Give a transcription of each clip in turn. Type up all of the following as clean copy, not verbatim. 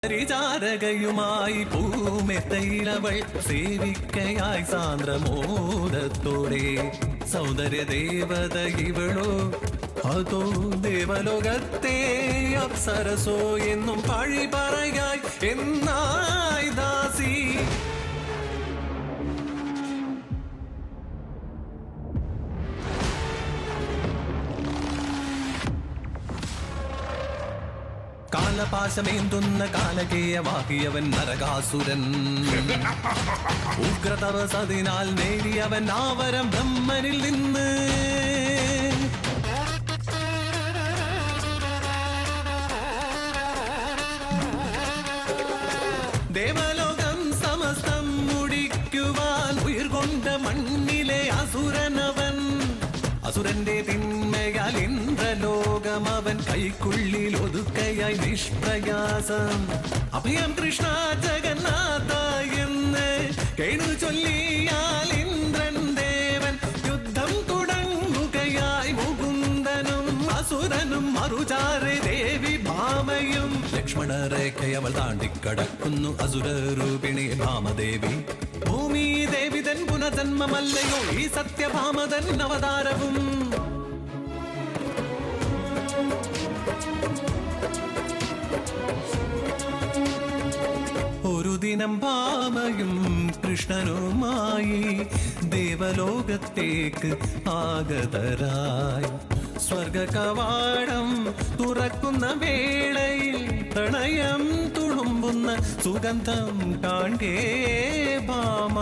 പരിചാരകയുമായി പൂമെത്തയിലവൾ സേവിക്കയായി സാന്ദ്രമോദത്തോടെ സൗന്ദര്യ ദേവത ഇവളോ അതോ ദേവലോകത്തെ അപ്സരസോ എന്നും പഴി പറയായി എന്നായി ദാസി. കാലപാശമേന്തുന്ന കാലകേയവാകിയവൻ നരകാസുരൻ. ഉഗ്രതപസതിനാൽ നേടിയവൻ ആവരം ബ്രഹ്മനിൽ നിന്ന്. ദേവലോകം സമസ്തം മുടിക്കുവാൻ ഉയർകൊണ്ട മണ്ണിലെ അസുരനവൻ. അസുരന്റെ തിന്മയാൽ ഇന്ദ്രലോകം അവൻ കൈക്കുള്ളിൽ ഒതുക്കയായി നിഷ്പ്രയാസം. അഭയം കൃഷ്ണ ജഗന്നാഥ എന്ന് കേണു ചൊല്ലിയാൽ ഇന്ദ്രൻ ദേവൻ യുദ്ധം തുടങ്ങുകയായി. മുകുന്ദനും അസുരനും മറുചാരെ ദേവി ഭാമയും. ലക്ഷ്മണരേഖയവൾ താണ്ടിക്കടക്കുന്നു അസുരരൂപിണി ഭാമദേവി. ഭൂമി ദേവിതൻ പുനർജന്മമല്ലയോ ഈ സത്യഭാമതൻ അവതാരവും. ഒരു ദിനം ഭാമയും കൃഷ്ണനുമായി ദേവലോകത്തേക്ക് ആഗതരായി. സ്വർഗ കവാടം തുറക്കുന്ന വേളയിൽ പ്രണയം തുളുമ്പുന്ന സുഗന്ധം കാണ്ടേ ഭാമ.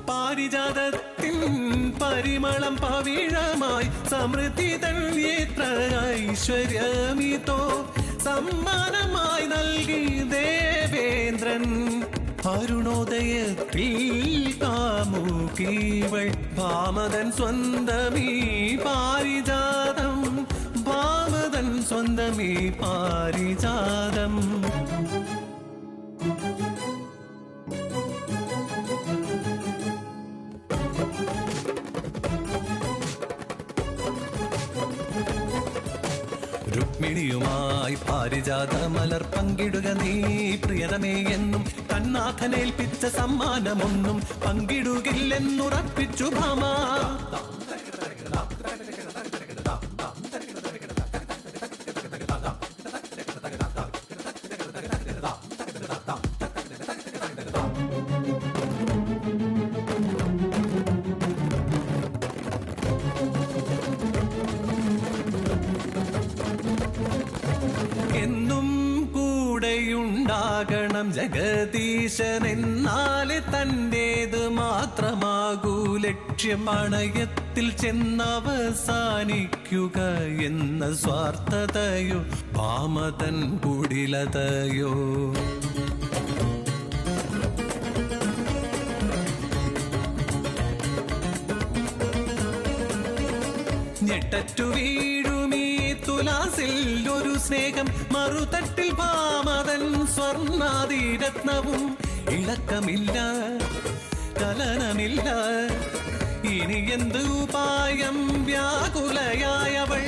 പാരിജാതത്തിൻ പരിമളം പവിഴമായി സമൃദ്ധി തള്ളിയെത്ര ഐശ്വര്യമിതോ സമ്മാനമായി നൽകി ദേവേന്ദ്രൻ. അരുണോദയത്തിൽ കാമുകീവൾ ഭാമതൻ സ്വന്തമീ പാരിജാതം. ഭാമതൻ സ്വന്തമീ പാരിജാതം. രുക്മിണിയുമായി പാരിജാത മലർ പങ്കിടുക നീ പ്രിയതമേ എന്നും തന്നാഥനേൽപ്പിച്ച സമ്മാനമൊന്നും പങ്കിടുകില്ലെന്നുറപ്പിച്ചു ഭാമ. എന്നും കൂടെയുണ്ടാകണം ജഗദീശൻ എന്നാല് തൻ്റേത് മാത്രമാകൂ ലക്ഷ്യം. പണയത്തിൽ ചെന്നവസാനിക്കുക എന്ന സ്വാർത്ഥതയോ ഭാമതൻ കുടിലതയോ. ഞെട്ടറ്റു വീഴുമീ തുലാസിൽ ഒരു സ്നേഹം. മറുതട്ടിൽ ഭാമതൻ സ്വർണ്ണാതിരത്നവും. ഇളക്കമില്ല കലനമില്ല ഇനി എന്ത് ഉപായം വ്യാകുലയായവൾ.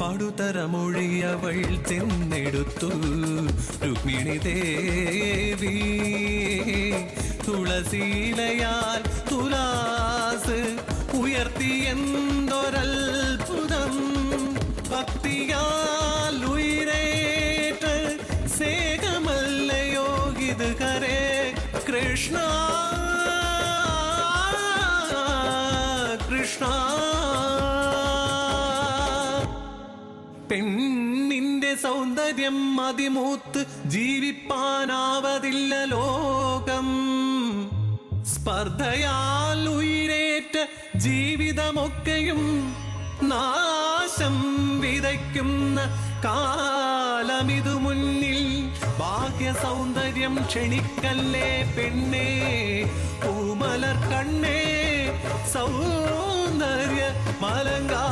പടുതരമൊഴിയവൾ ചെന്നെടുത്തു രുക്മിണി ദേവി. തുളസീലയാൽ തുലാസ് ഉയർത്തിയെന്തൊരത്ഭുതം. ഭക്തിയാൽ ഉയരേറ്റ് സ്നേഹമല്ലയോ ഇത് ഹരേ കൃഷ്ണ കൃഷ്ണ. പെണ്ണിന്റെ സൗന്ദര്യം അതിമൂത്ത് ജീവിപ്പാനാവതില്ല ലോകം. സ്പർദ്ധയാൽ ഉയരേറ്റ ജീവിതമൊക്കെയും നാശം വിതയ്ക്കുന്ന കാലമിതു മുന്നിൽ. ഭാഗ്യ സൗന്ദര്യം ക്ഷണിക്കല്ലേ പെണ്ണേ പൂമലർ കണ്ണേ സൗന്ദര്യ മലങ്കാ.